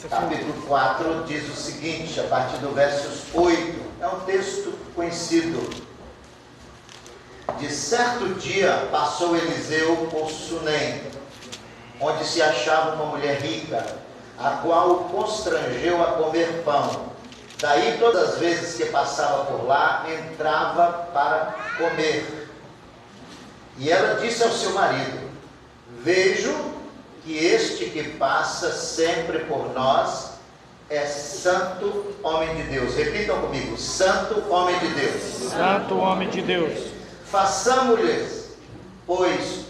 capítulo 4, diz o seguinte, a partir do versos 8. É um texto conhecido. De certo dia passou Eliseu por Sunem, onde se achava uma mulher rica, a qual o constrangeu a comer pão. Daí, todas as vezes que passava por lá, entrava para comer. E ela disse ao seu marido: vejo que este que passa sempre por nós é santo homem de Deus. Repitam comigo: santo homem de Deus. Santo homem de Deus. Façamos-lhes, pois,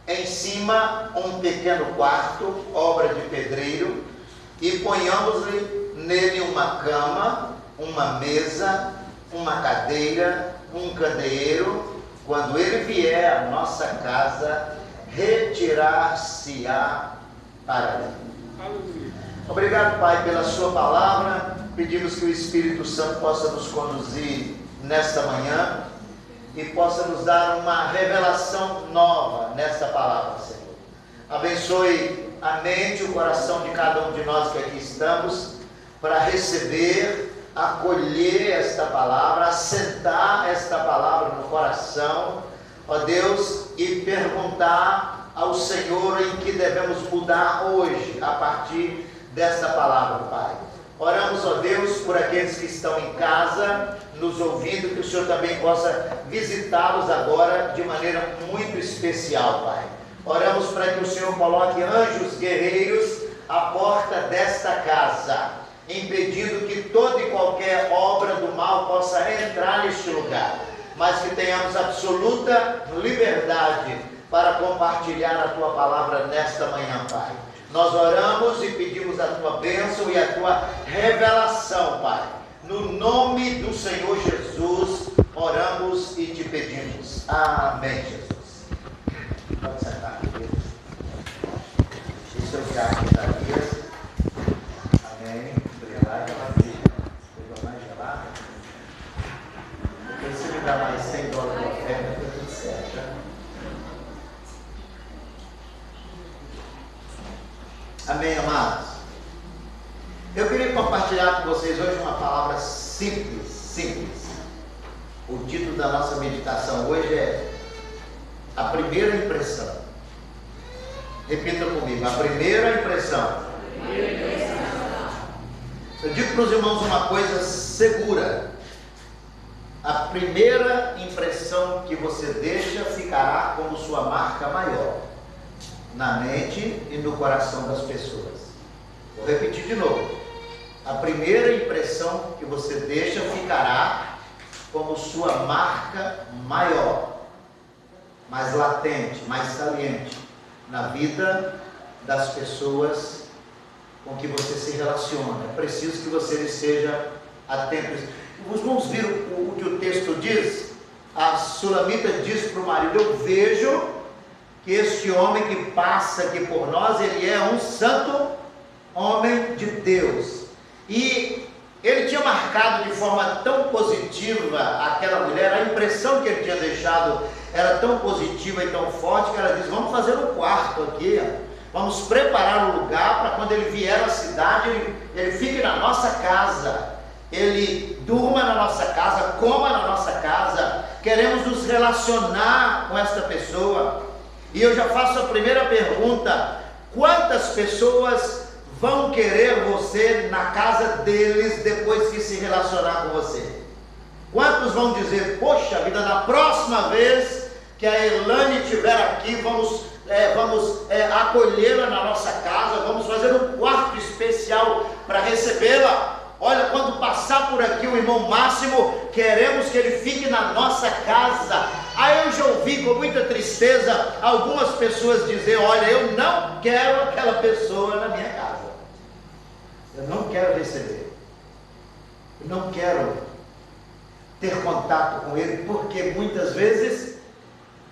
em cima um pequeno quarto, obra de pedreiro, e ponhamos-lhe nele uma cama, uma mesa, uma cadeira, um candeeiro. Quando ele vier à nossa casa, retirar-se-á para ali. Obrigado, Pai, pela sua palavra. Pedimos que o Espírito Santo possa nos conduzir nesta manhã e possa nos dar uma revelação nova nesta palavra, Senhor. Abençoe a mente e o coração de cada um de nós que aqui estamos, para receber, acolher esta palavra, assentar esta palavra no coração, ó Deus, e perguntar ao Senhor em que devemos mudar hoje, a partir desta palavra, Pai. Oramos, ó Deus, por aqueles que estão em casa, nos ouvindo, que o Senhor também possa visitá-los agora de maneira muito especial, Pai. Oramos para que o Senhor coloque anjos guerreiros à porta desta casa, impedindo que toda e qualquer obra do mal possa entrar neste lugar, mas que tenhamos absoluta liberdade para compartilhar a Tua palavra nesta manhã, Pai. Nós oramos e pedimos a Tua bênção e a Tua revelação, Pai. No nome do Senhor Jesus, oramos e te pedimos. Amém, Jesus. Pode sentar, querido. Deixa eu ficar aqui, Darias. Amém. Obrigado. Pegou mais gelado? Porque se me dá mais $100 de oferta, fica tudo certo, né? Amém, amados? Eu queria compartilhar com vocês hoje uma palavra simples. O título da nossa meditação hoje é a primeira impressão. Repita comigo: a primeira impressão. Eu digo para os irmãos uma coisa segura: a primeira impressão que você deixa ficará como sua marca maior na mente e no coração das pessoas. Vou repetir de novo: a primeira impressão que você deixa ficará como sua marca maior, mais latente, mais saliente na vida das pessoas com que você se relaciona. É preciso que você esteja atento. Os irmãos viram o que o texto diz? A Sulamita diz para o marido: eu vejo que este homem que passa aqui por nós, ele é um santo homem de Deus. E ele tinha marcado de forma tão positiva aquela mulher, a impressão que ele tinha deixado era tão positiva e tão forte, que ela diz: vamos fazer um quarto aqui, vamos preparar o lugar para quando ele vier à cidade, ele fique na nossa casa, ele durma na nossa casa, coma na nossa casa. Queremos nos relacionar com esta pessoa. E eu já faço a primeira pergunta: quantas pessoas vão querer você na casa deles depois que se relacionar com você? Quantos vão dizer: poxa vida, na próxima vez que a Elane estiver aqui, vamos acolhê-la na nossa casa, vamos fazer um quarto especial para recebê-la. Olha, quando passar por aqui o irmão Máximo, queremos que ele fique na nossa casa. Aí eu já ouvi com muita tristeza algumas pessoas dizer: olha, eu não quero aquela pessoa na minha casa, eu não quero receber, eu não quero ter contato com ele, porque muitas vezes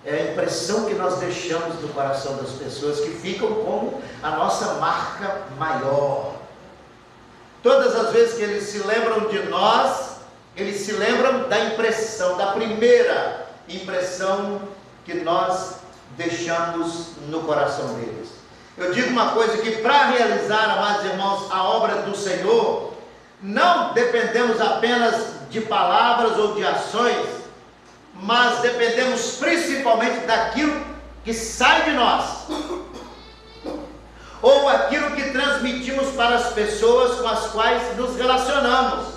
é a impressão que nós deixamos no coração das pessoas que ficam como a nossa marca maior. Todas as vezes que eles se lembram de nós, eles se lembram da impressão, da primeira impressão que nós deixamos no coração deles. Eu digo uma coisa, que para realizar, amados irmãos, a obra do Senhor, não dependemos apenas de palavras ou de ações, mas dependemos principalmente daquilo que sai de nós, ou aquilo que transmitimos para as pessoas com as quais nos relacionamos,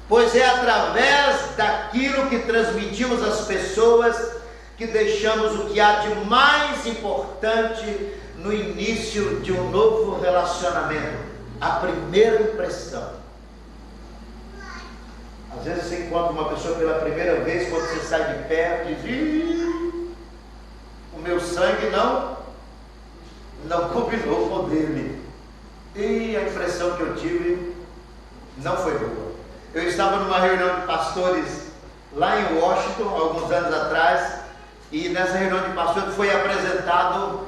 pois é através daquilo que transmitimos às pessoas que deixamos o que há de mais importante no início de um novo relacionamento, a primeira impressão. Às vezes você encontra uma pessoa pela primeira vez, quando você sai de perto, diz: o meu sangue não combinou com o dele, e a impressão que eu tive não foi boa. Eu estava numa reunião de pastores lá em Washington, alguns anos atrás, e nessa reunião de pastores foi apresentado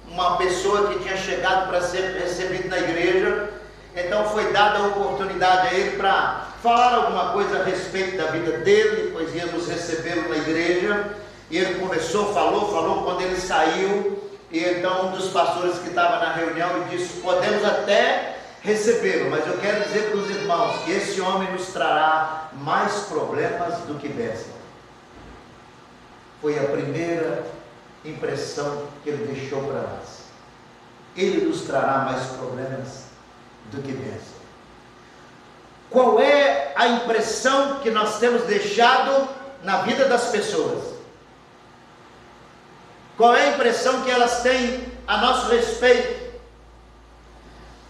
uma pessoa que tinha chegado para ser recebido na igreja. Então foi dada a oportunidade a ele para falar alguma coisa a respeito da vida dele, pois íamos recebê-lo na igreja. E ele começou, falou, quando ele saiu, e então um dos pastores que estava na reunião disse: podemos até recebê-lo, mas eu quero dizer para os irmãos que esse homem nos trará mais problemas do que bênção. Foi a primeira impressão que ele deixou para nós. Ele nos trará mais problemas do que bênção. Qual é a impressão que nós temos deixado na vida das pessoas? Qual é a impressão que elas têm a nosso respeito?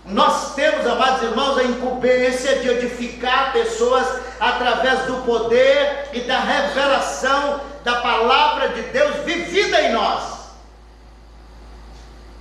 Nós temos, amados irmãos, a incumbência de edificar pessoas através do poder e da revelação da palavra de Deus vivida em nós.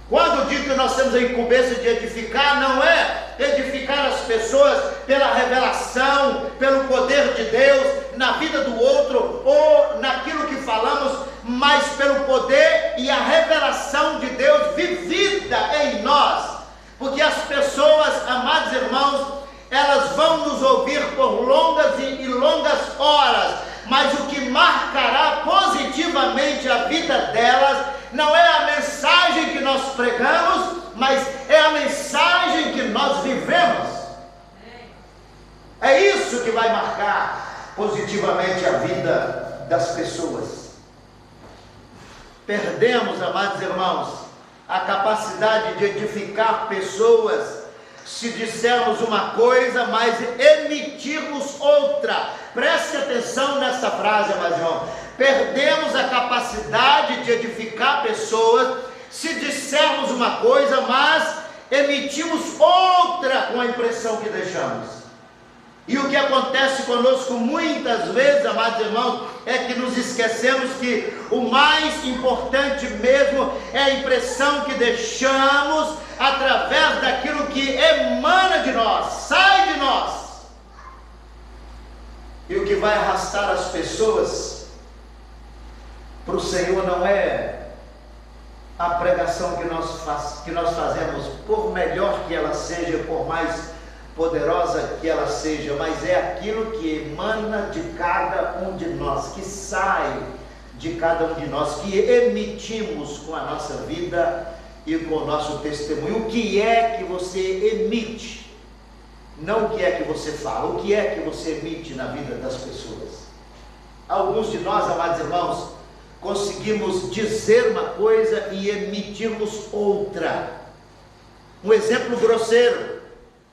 Quando digo que nós temos a incumbência de edificar, não é edificar as pessoas pela revelação, pelo poder de Deus na vida do outro ou naquilo que falamos, mas pelo poder e a revelação de Deus vivida em nós. Porque as pessoas, amados irmãos, elas vão nos ouvir por longas e longas horas, mas o que marcará positivamente a vida delas não é a mensagem que nós pregamos, mas é a mensagem que nós vivemos. É isso que vai marcar positivamente a vida das pessoas. Perdemos, amados irmãos, a capacidade de edificar pessoas se dissermos uma coisa, mas emitirmos outra. Preste atenção nessa frase, amados irmãos. Perdemos a capacidade de edificar pessoas se dissermos uma coisa, mas emitimos outra com a impressão que deixamos. E o que acontece conosco muitas vezes, amados irmãos, é que nos esquecemos que o mais importante mesmo é a impressão que deixamos através daquilo que emana de nós, sai de nós. E o que vai arrastar as pessoas para o Senhor não é a pregação que nós fazemos, por melhor que ela seja, por mais poderosa que ela seja, mas é aquilo que emana de cada um de nós, que sai de cada um de nós, que emitimos com a nossa vida e com o nosso testemunho. O que é que você emite? Não o que é que você fala, o que é que você emite na vida das pessoas. Alguns de nós, amados irmãos, conseguimos dizer uma coisa e emitirmos outra. Um exemplo grosseiro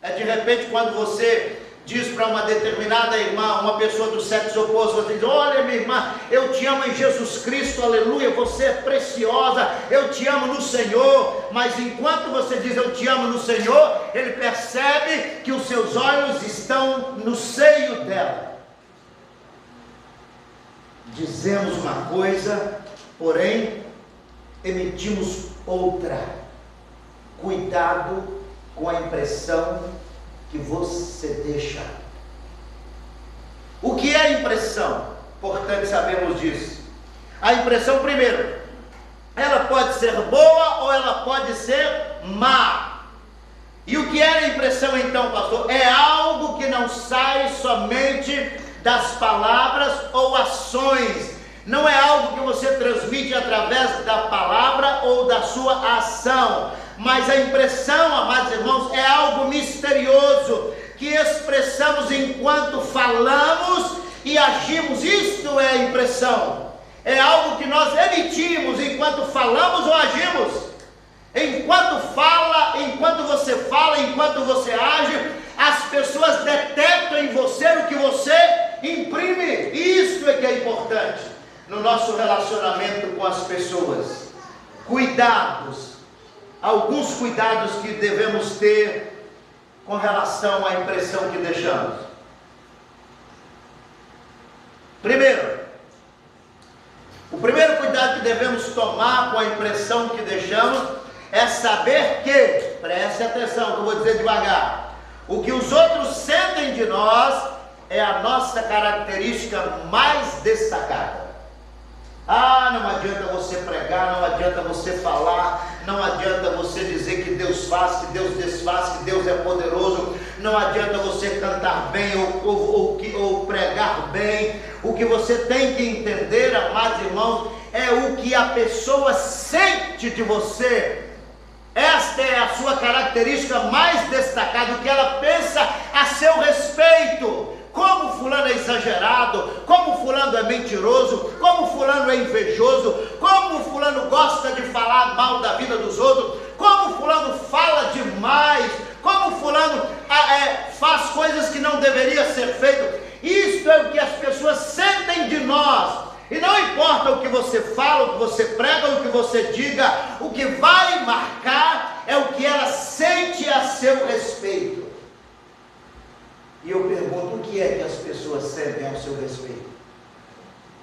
é de repente quando você diz para uma determinada irmã, uma pessoa do sexo oposto, você diz: olha, minha irmã, eu te amo em Jesus Cristo, aleluia, você é preciosa, eu te amo no Senhor. Mas enquanto você diz eu te amo no Senhor, ele percebe que os seus olhos estão no seio dela. Dizemos uma coisa, porém emitimos outra. Cuidado com a impressão que você deixa. O que é impressão? Importante sabermos disso. A impressão, primeiro, ela pode ser boa ou ela pode ser má. E o que é a impressão então, pastor? É algo que não sai somente das palavras ou ações, Não é algo que você transmite através da palavra ou da sua ação, mas a impressão, amados irmãos, é algo misterioso, que expressamos enquanto falamos e agimos. Isto é a impressão, é algo que nós emitimos enquanto falamos ou agimos. Enquanto você fala, enquanto você age, as pessoas detectam em você o que você imprime. Isso é que é importante no nosso relacionamento com as pessoas. Cuidados, alguns cuidados que devemos ter com relação à impressão que deixamos. O primeiro cuidado que devemos tomar com a impressão que deixamos é saber que, preste atenção que eu vou dizer devagar, o que os outros sentem de nós é a nossa característica mais destacada. Não adianta você pregar, não adianta você falar, não adianta você dizer que Deus faz, que Deus desfaz, que Deus é poderoso, não adianta você cantar bem ou pregar bem. O que você tem que entender, amados irmãos, é o que a pessoa sente de você. Esta é a sua característica mais destacada, o que ela pensa a seu respeito. Como fulano é exagerado, como fulano é mentiroso, como fulano é invejoso, como fulano gosta de falar mal da vida dos outros, como fulano fala demais, como fulano faz coisas que não deveria ser feito. Isto é o que as pessoas sentem de nós. E não importa o que você fala, o que você prega, o que você diga, o que vai marcar é o que ela sente a seu respeito. E eu pergunto, o que é que as pessoas sentem ao seu respeito?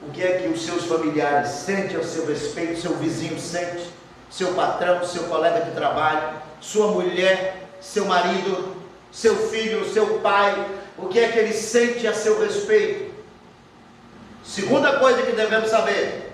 O que é que os seus familiares sentem ao seu respeito, seu vizinho sente, seu patrão, seu colega de trabalho, sua mulher, seu marido, seu filho, seu pai, o que é que ele sente a seu respeito? Segunda coisa que devemos saber,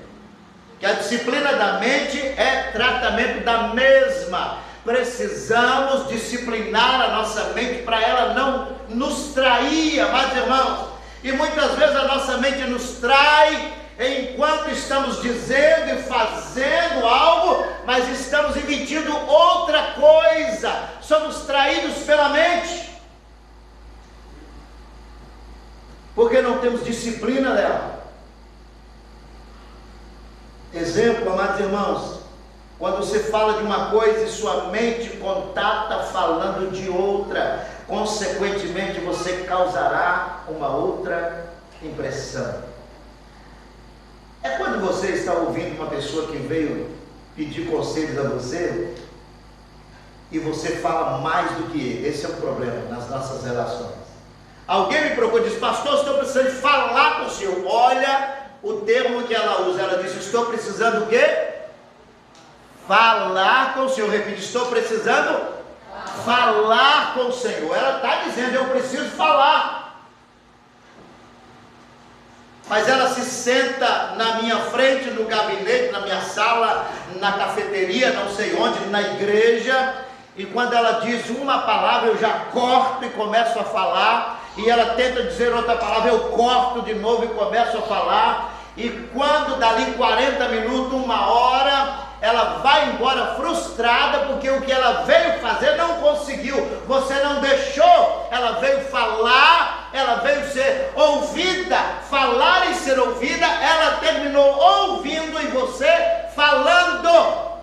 que a disciplina da mente é tratamento da mesma. Precisamos disciplinar a nossa mente para ela não nos trair, amados irmãos. E muitas vezes a nossa mente nos trai enquanto estamos dizendo e fazendo algo, mas estamos emitindo outra coisa. Somos traídos pela mente, porque não temos disciplina dela. Exemplo, amados irmãos, quando você fala de uma coisa e sua mente contata falando de outra, consequentemente você causará uma outra impressão. É quando você está ouvindo uma pessoa que veio pedir conselhos a você e você fala mais do que ele. Esse é um problema nas nossas relações. Alguém me procura e diz: pastor, estou precisando de falar com o senhor. Olha o termo que ela usa, ela diz: estou precisando o quê? Falar com o Senhor. Repite: estou precisando falar com o Senhor. Ela está dizendo: eu preciso falar. Mas ela se senta na minha frente, no gabinete, na minha sala, na cafeteria, não sei onde, na igreja, e quando ela diz uma palavra, eu já corto e começo a falar, e ela tenta dizer outra palavra, eu corto de novo e começo a falar, e quando dali 40 minutos, uma hora, ela vai embora frustrada, porque o que ela veio fazer não conseguiu, você não deixou, ela veio falar, ela veio ser ouvida, falar e ser ouvida, ela terminou ouvindo e você falando.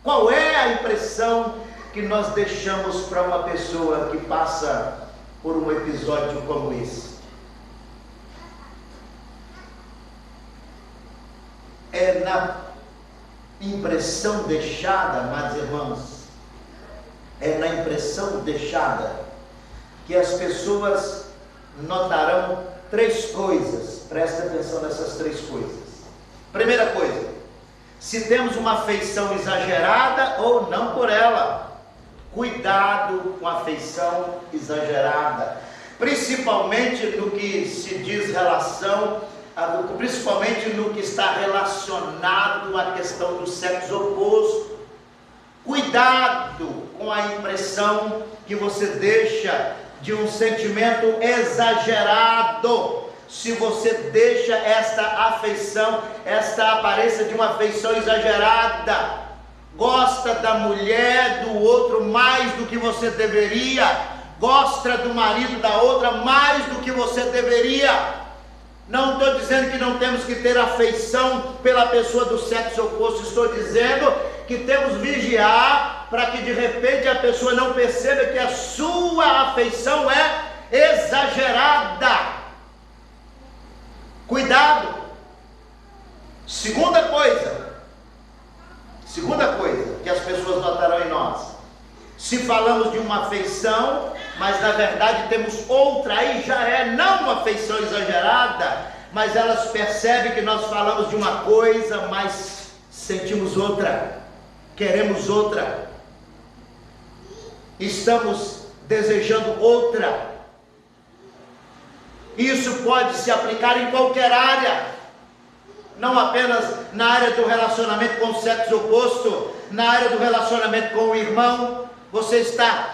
Qual é a impressão que nós deixamos para uma pessoa que passa por um episódio como esse? É na impressão deixada, amados irmãos, é na impressão deixada que as pessoas notarão três coisas. Presta atenção nessas três coisas. Primeira coisa, se temos uma afeição exagerada ou não por ela. Cuidado com a afeição exagerada, principalmente no que se diz relação, principalmente no que está relacionado à questão do sexo oposto. Cuidado com a impressão que você deixa de um sentimento exagerado. se você deixa esta afeição, esta aparência de uma afeição exagerada, gosta da mulher do outro mais do que você deveria, gosta do marido da outra mais do que você deveria. Não estou dizendo que não temos que ter afeição pela pessoa do sexo oposto, estou dizendo que temos que vigiar para que de repente a pessoa não perceba que a sua afeição é exagerada. Cuidado. Segunda coisa que as pessoas notarão em nós: se falamos de uma afeição, mas na verdade temos outra, aí já é não uma afeição exagerada, mas elas percebem que nós falamos de uma coisa, mas sentimos outra, queremos outra, estamos desejando outra. Isso pode se aplicar em qualquer área, não apenas na área do relacionamento com o sexo oposto, na área do relacionamento com o irmão. Você está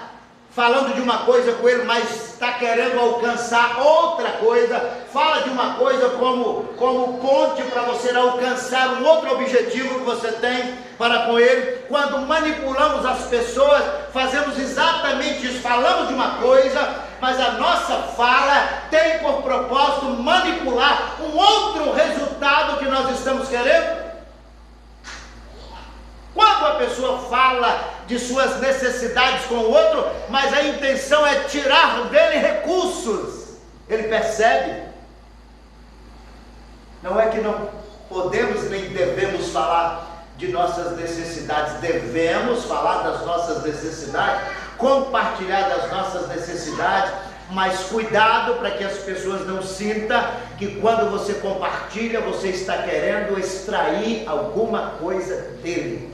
falando de uma coisa com ele, mas está querendo alcançar outra coisa. Fala de uma coisa como ponte para você alcançar um outro objetivo que você tem para com ele. Quando manipulamos as pessoas, fazemos exatamente isso. Falamos de uma coisa, mas a nossa fala tem por propósito manipular um outro resultado que nós estamos querendo. Quando a pessoa fala de suas necessidades com o outro, mas a intenção é tirar dele recursos, ele percebe. Não é que não podemos nem devemos falar de nossas necessidades, devemos falar das nossas necessidades, compartilhar das nossas necessidades, mas cuidado para que as pessoas não sintam que quando você compartilha, você está querendo extrair alguma coisa dele.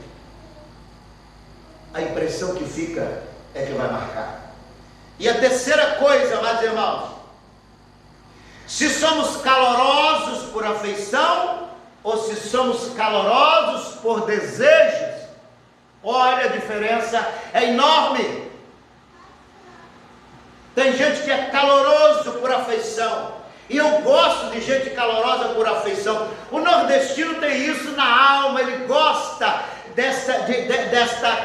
A impressão que fica é que vai marcar. E a terceira coisa, amados irmãos, se somos calorosos por afeição ou se somos calorosos por desejos, olha, a diferença é enorme. Tem gente que é caloroso por afeição, e eu gosto de gente calorosa por afeição. O nordestino tem isso na alma, ele gosta desta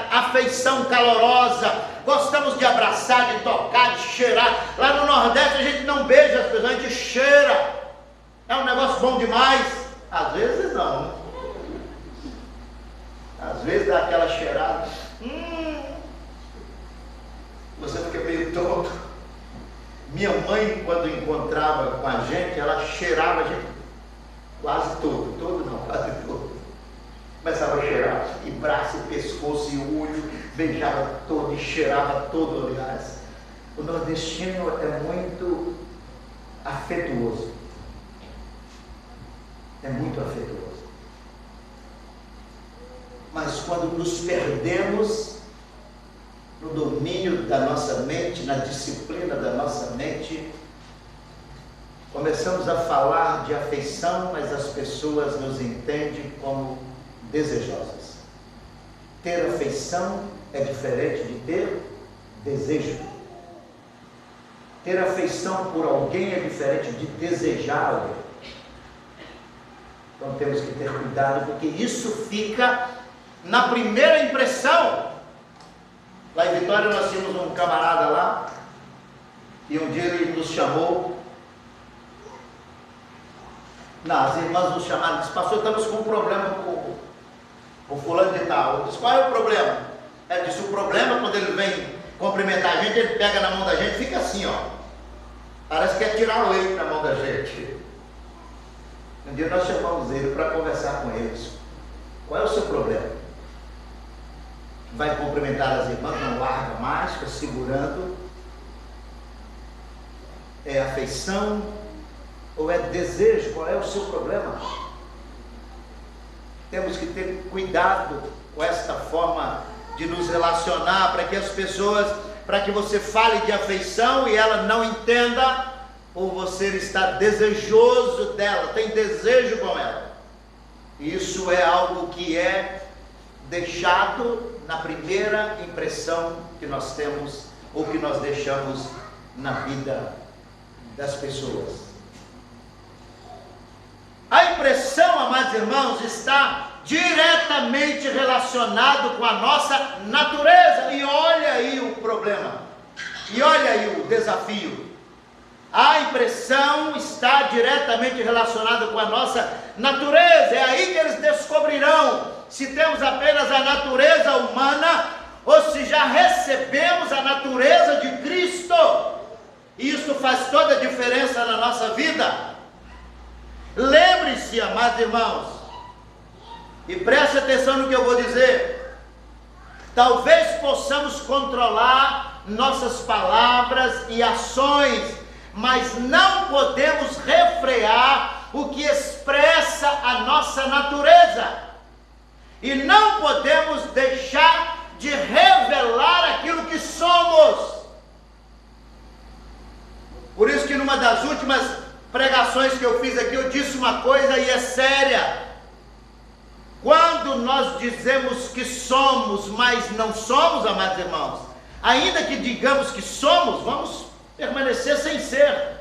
afeição calorosa. Gostamos de abraçar, de tocar, de cheirar. Lá no Nordeste a gente não beija as pessoas, a gente cheira. É um negócio bom demais. Às vezes não. Às vezes dá aquela cheirada. Você fica meio tonto. Minha mãe, quando encontrava com a gente, ela cheirava a gente quase todo, quase todo. Começava a cheirar, e braço, e pescoço, e olho, beijava todo, e cheirava todo, aliás. O nordestino é muito afetuoso. É muito afetuoso. Mas quando nos perdemos no domínio da nossa mente, na disciplina da nossa mente, começamos a falar de afeição, mas as pessoas nos entendem como desejosas. Ter afeição é diferente de ter desejo. Ter afeição por alguém é diferente de desejar alguém. Então temos que ter cuidado, porque isso fica na primeira impressão. Lá em Vitória nós tínhamos um camarada lá, e um dia ele nos chamou. Não, as irmãs nos chamaram e disse: pastor, estamos com um problema com o fulano de tal. Eu disse: qual é o problema? Ela disse: o problema, quando ele vem cumprimentar a gente, ele pega na mão da gente e fica assim, ó. Parece que é tirar o leite na mão da gente. Um dia nós chamamos ele para conversar com eles. Qual é o seu problema? Vai cumprimentar as irmãs, não larga mais, fica segurando. É afeição ou é desejo? Qual é o seu problema? Temos que ter cuidado com esta forma de nos relacionar, para que as pessoas, para que você fale de afeição e ela não entenda, ou você está desejoso dela, tem desejo com ela. Isso é algo que é deixado na primeira impressão que nós temos, ou que nós deixamos na vida das pessoas. amados irmãos, está diretamente relacionado com a nossa natureza. E olha aí o problema, e olha aí o desafio. A impressão está diretamente relacionada com a nossa natureza. É aí que eles descobrirão se temos apenas a natureza humana ou se já recebemos a natureza de Cristo. E isso faz toda a diferença na nossa vida. Lembre-se, amados irmãos, e preste atenção no que eu vou dizer. Talvez possamos controlar nossas palavras e ações, mas não podemos refrear o que expressa a nossa natureza. E não podemos deixar de revelar aquilo que somos. Por isso que numa das últimas pregações que eu fiz aqui, eu disse uma coisa e é séria. Quando nós dizemos que somos, mas não somos, amados irmãos, ainda que digamos que somos, vamos permanecer sem ser.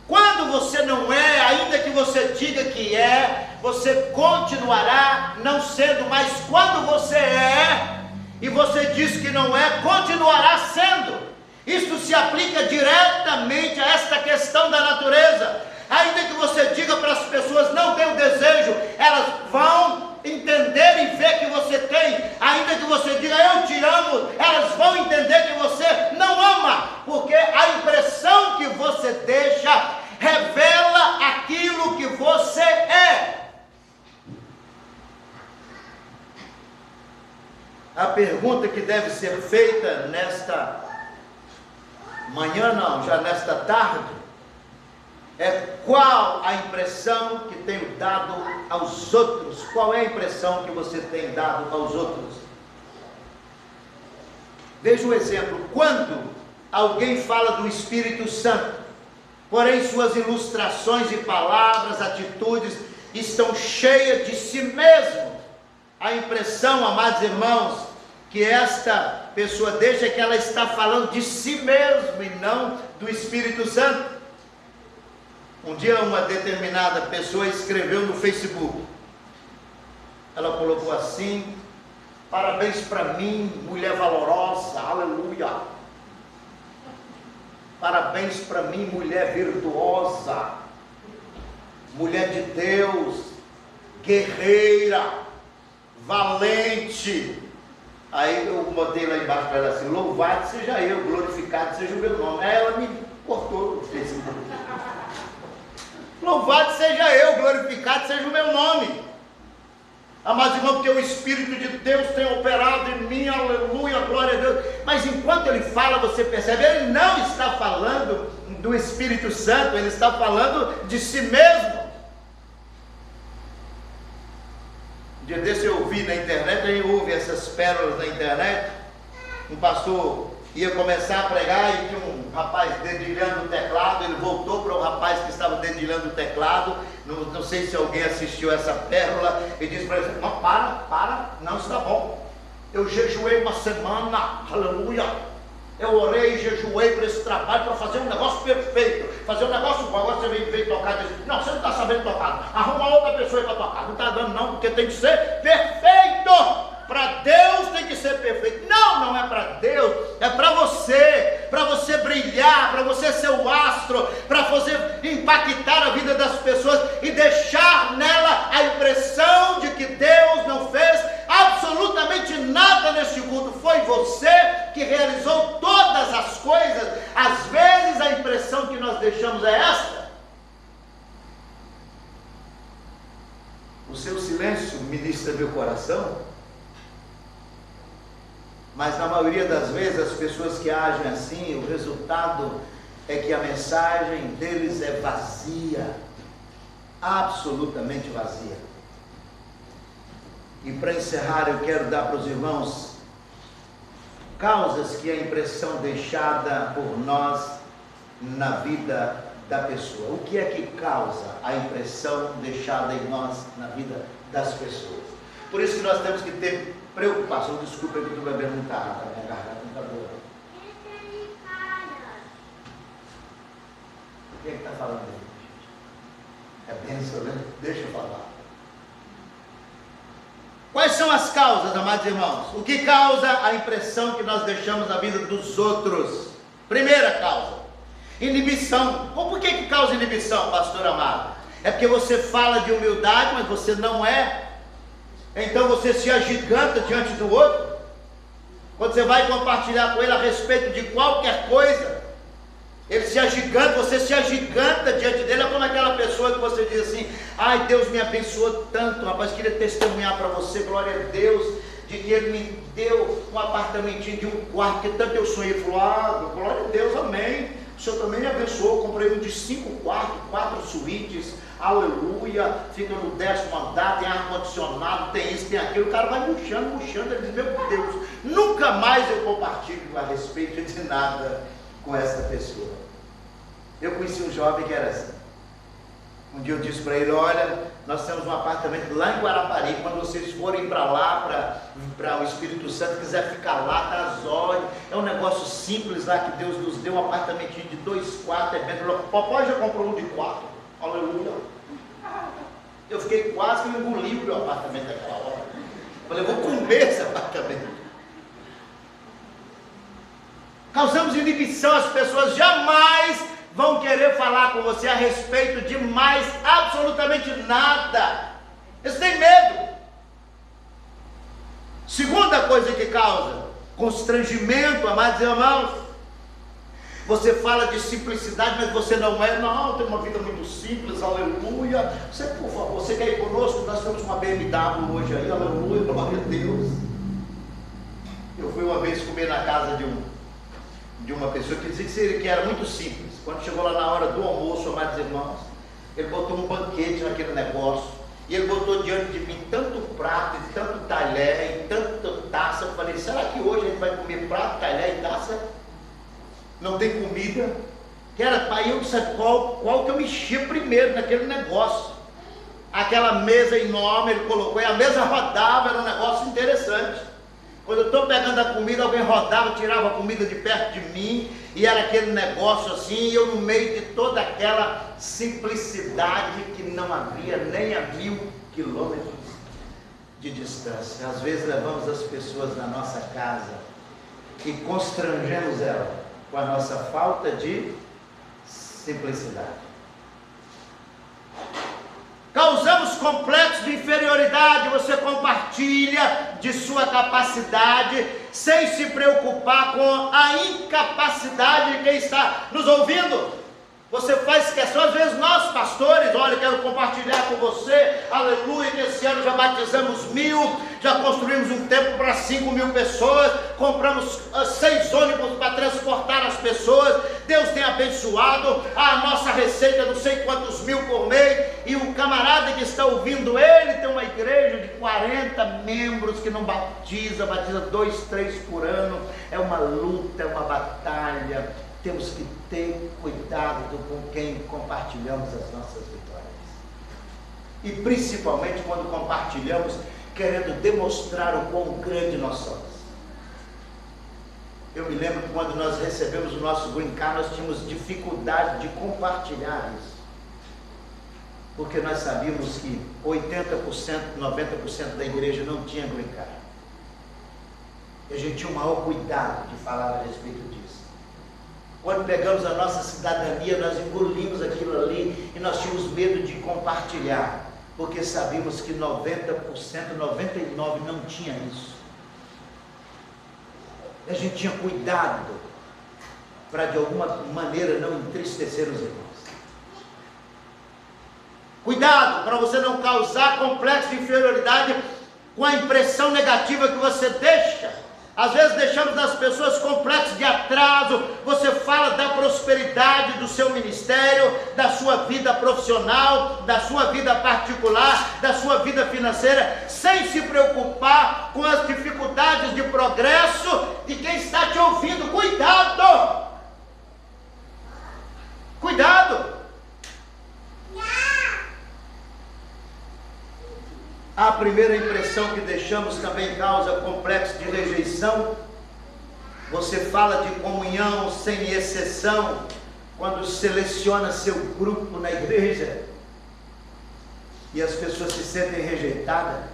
Quando você não é, ainda que você diga que é, você continuará não sendo, mas quando você é, e você diz que não é, continuará sendo. Isso se aplica diretamente a esta questão da natureza. Ainda que você diga para as pessoas, não tenho desejo, elas vão entender e ver que você tem. Ainda que você diga, eu te amo, elas vão entender que você não ama, porque a impressão que você deixa revela aquilo que você é. A pergunta que deve ser feita nesta manhã, não, já nesta tarde, é qual a impressão que tenho dado aos outros? Qual é a impressão que você tem dado aos outros? Veja um exemplo. Quando alguém fala do Espírito Santo, porém suas ilustrações e palavras, atitudes estão cheias de si mesmo, a impressão, amados irmãos, que esta pessoa deixa é que ela está falando de si mesmo e não do Espírito Santo. Um dia uma determinada pessoa escreveu no Facebook, ela colocou assim: parabéns para mim, mulher valorosa, aleluia. Parabéns para mim, mulher virtuosa, mulher de Deus, guerreira, valente. Aí eu botei lá embaixo para ela assim: louvado seja eu, glorificado seja o meu nome. Aí ela me cortou no Facebook. Louvado seja eu, glorificado seja o meu nome. Amados irmãos, porque o Espírito de Deus tem operado em mim, aleluia, glória a Deus. Mas enquanto ele fala, você percebe, ele não está falando do Espírito Santo, ele está falando de si mesmo. Um dia desse eu ouvi na internet, a gente ouve essas pérolas na internet. Um pastor ia começar a pregar e tinha um rapaz dedilhando o teclado. Ele voltou para o rapaz que estava dedilhando o teclado. Não sei se alguém assistiu essa pérola. E disse para ele: não, para, não está bom. Eu jejuei uma semana, aleluia. Eu orei e jejuei para esse trabalho, para fazer um negócio perfeito, fazer um negócio bom. Agora você veio tocar e diz: não, você não está sabendo tocar, arruma outra pessoa para tocar. Não está dando não, porque tem que ser perfeito. Para Deus tem que ser perfeito. Não é para Deus, é para você brilhar, para você ser o astro, para fazer impactar a vida das pessoas e deixar nela a impressão de que Deus não fez absolutamente nada neste culto. Foi você que realizou todas as coisas. Às vezes a impressão que nós deixamos é esta. O seu silêncio ministra meu coração. Mas na maioria das vezes as pessoas que agem assim, o resultado é que a mensagem deles é vazia, absolutamente vazia. E para encerrar, eu quero dar para os irmãos causas que a impressão deixada por nós na vida da pessoa. O que é que causa a impressão deixada em nós na vida das pessoas? Por isso que nós temos que ter preocupação. Desculpa que eu estou bebendo muita água, minha garganta está boa. Quem é que está falando aí? É bênção, né? Deixa eu falar. Quais são as causas, amados irmãos? O que causa a impressão que nós deixamos na vida dos outros? Primeira causa, inibição. Por que causa inibição, pastor amado? É porque você fala de humildade, mas você não é. Então você se agiganta diante do outro. Quando você vai compartilhar com ele a respeito de qualquer coisa, ele se agiganta, você se agiganta diante dele. É como aquela pessoa que você diz assim: ai, Deus me abençoou tanto, rapaz, queria testemunhar para você, glória a Deus, de que ele me deu um apartamentinho de um quarto, que tanto eu sonhei. Falou: glória a Deus, amém, o Senhor também me abençoou, comprei um de 5 quartos, 4 suítes, aleluia, fica no 10º andar, tem ar-condicionado, tem isso, tem aquilo. O cara vai murchando, ele diz: meu Deus, nunca mais eu compartilho a respeito de nada com essa pessoa. Eu conheci um jovem que era assim. Um dia eu disse para ele: olha, nós temos um apartamento lá em Guarapari, quando vocês forem para lá, para o Espírito Santo, quiser ficar lá, tá às ordens, é um negócio simples lá que Deus nos deu, um apartamentinho de 2 quartos, papai já comprou um de 4, aleluia. Eu fiquei quase que engolindo o meu apartamento naquela hora. Falei: eu vou comer esse apartamento. Causamos inibição, as pessoas jamais vão querer falar com você a respeito de mais absolutamente nada. Eles têm medo. Segunda coisa que causa constrangimento, amados irmãos, você fala de simplicidade, mas você não é. Não, tem uma vida muito simples, aleluia. Você, por favor, você quer ir conosco? Nós temos uma BMW hoje aí, aleluia, glória a Deus. Eu fui uma vez comer na casa de uma pessoa que dizia que era muito simples. Quando chegou lá na hora do almoço, amados irmãos, ele botou um banquete naquele negócio, e ele botou diante de mim tanto prato, e tanto talher, e tanta taça. Eu falei: será que hoje a gente vai comer prato, talher e taça? Não tem comida? Que era para eu saber qual que eu mexia primeiro naquele negócio. Aquela mesa enorme ele colocou, e a mesa rodava, era um negócio interessante. Quando eu estou pegando a comida, alguém rodava, tirava a comida de perto de mim, e era aquele negócio assim, e eu no meio de toda aquela simplicidade que não havia nem a 1000 quilômetros de distância. Às vezes levamos as pessoas na nossa casa e constrangemos elas com a nossa falta de simplicidade. Causamos complexo de inferioridade. Você compartilha de sua capacidade sem se preocupar com a incapacidade de quem está nos ouvindo. Você faz questão, às vezes nós pastores, olha, quero compartilhar com você, aleluia, que esse ano já batizamos 1000, já construímos um templo para 5.000 pessoas, compramos 6 ônibus para transportar as pessoas, Deus tem abençoado, a nossa receita não sei quantos mil por mês, e o camarada que está ouvindo, ele tem uma igreja de 40 membros que não batiza 2, 3 por ano, é uma luta, é uma batalha. Temos que ter cuidado com quem compartilhamos as nossas vitórias. E principalmente quando compartilhamos querendo demonstrar o quão grande nós somos. Eu me lembro que quando nós recebemos o nosso green card, nós tínhamos dificuldade de compartilhar isso. Porque nós sabíamos que 80%, 90% da igreja não tinha green card. E a gente tinha o maior cuidado de falar a respeito disso. Quando pegamos a nossa cidadania, nós engolimos aquilo ali e nós tínhamos medo de compartilhar, porque sabíamos que 90%, 99% não tinha isso. A gente tinha cuidado para de alguma maneira não entristecer os irmãos. Cuidado para você não causar complexo de inferioridade com a impressão negativa que você deixa. Às vezes deixamos nas pessoas complexos de atraso. Você fala da prosperidade do seu ministério, da sua vida profissional, da sua vida particular, da sua vida financeira, sem se preocupar com as dificuldades de progresso de quem está te ouvindo. Cuidado! Cuidado! A primeira impressão que deixamos também causa complexo de rejeição. Você fala de comunhão sem exceção quando seleciona seu grupo na igreja e as pessoas se sentem rejeitadas.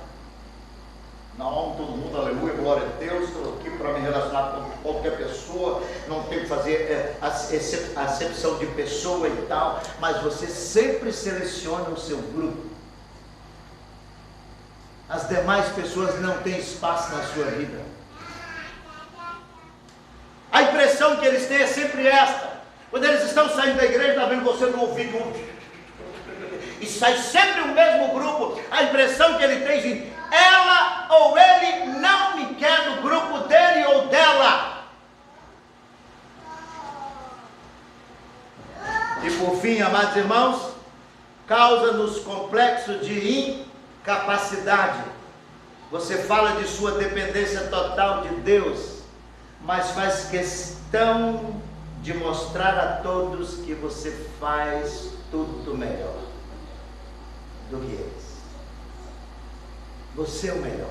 Não, todo mundo, aleluia, glória a Deus, estou aqui para me relacionar com qualquer pessoa, não tenho que fazer acepção de pessoa e tal, mas você sempre seleciona o seu grupo. As demais pessoas não têm espaço na sua vida. A impressão que eles têm é sempre esta. Quando eles estão saindo da igreja, está vendo você no ouvido, e sai sempre o mesmo grupo. A impressão que ele tem de ela ou ele não me quer no grupo dele ou dela. E por fim, amados irmãos, causa-nos complexo de incapacidade. Você fala de sua dependência total de Deus, mas faz questão de mostrar a todos que você faz tudo melhor do que eles. Você é o melhor.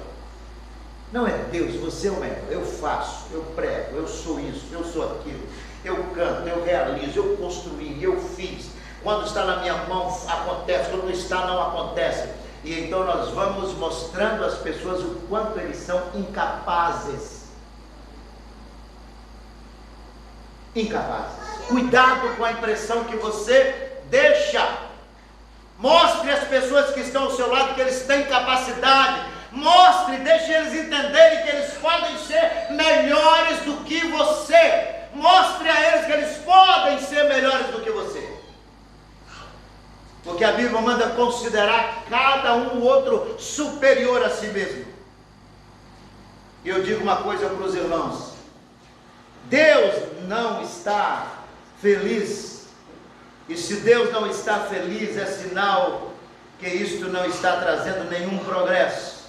Não é Deus, você é o melhor. Eu faço, eu prego, eu sou isso, eu sou aquilo. Eu canto, eu realizo, eu construí, eu fiz. Quando está na minha mão, acontece. Quando não está, não acontece. E então nós vamos mostrando às pessoas o quanto eles são incapazes. Incapazes. Cuidado com a impressão que você deixa. Mostre às pessoas que estão ao seu lado que eles têm capacidade. Mostre, deixe eles entenderem que eles podem ser melhores do que você. Mostre a eles que eles podem ser melhores do que você. Porque a Bíblia manda considerar cada um o outro superior a si mesmo. E eu digo uma coisa para os irmãos: Deus não está feliz. E se Deus não está feliz, é sinal que isto não está trazendo nenhum progresso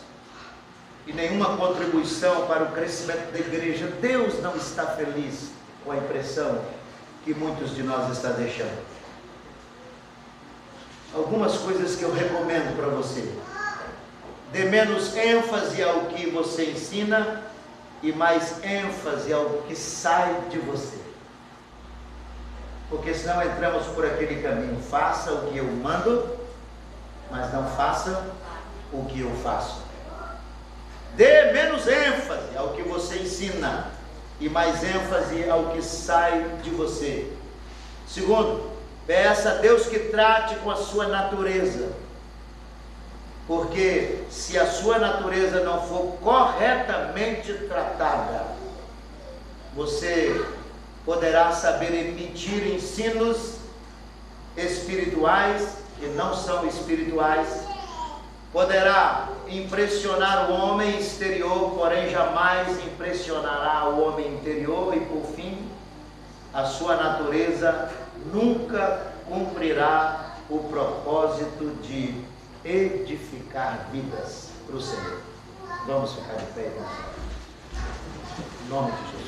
e nenhuma contribuição para o crescimento da igreja. Deus não está feliz com a impressão que muitos de nós estão deixando. Algumas coisas que eu recomendo para você: dê menos ênfase ao que você ensina e mais ênfase ao que sai de você. Porque senão entramos por aquele caminho: faça o que eu mando, mas não faça o que eu faço. Dê menos ênfase ao que você ensina e mais ênfase ao que sai de você. Segundo, peça a Deus que trate com a sua natureza. Porque se a sua natureza não for corretamente tratada, você poderá saber emitir ensinos espirituais que não são espirituais, poderá impressionar o homem exterior, porém jamais impressionará o homem interior, e por fim, a sua natureza nunca cumprirá o propósito de edificar vidas para o Senhor. Vamos ficar de pé, irmãos. Em nome de Jesus.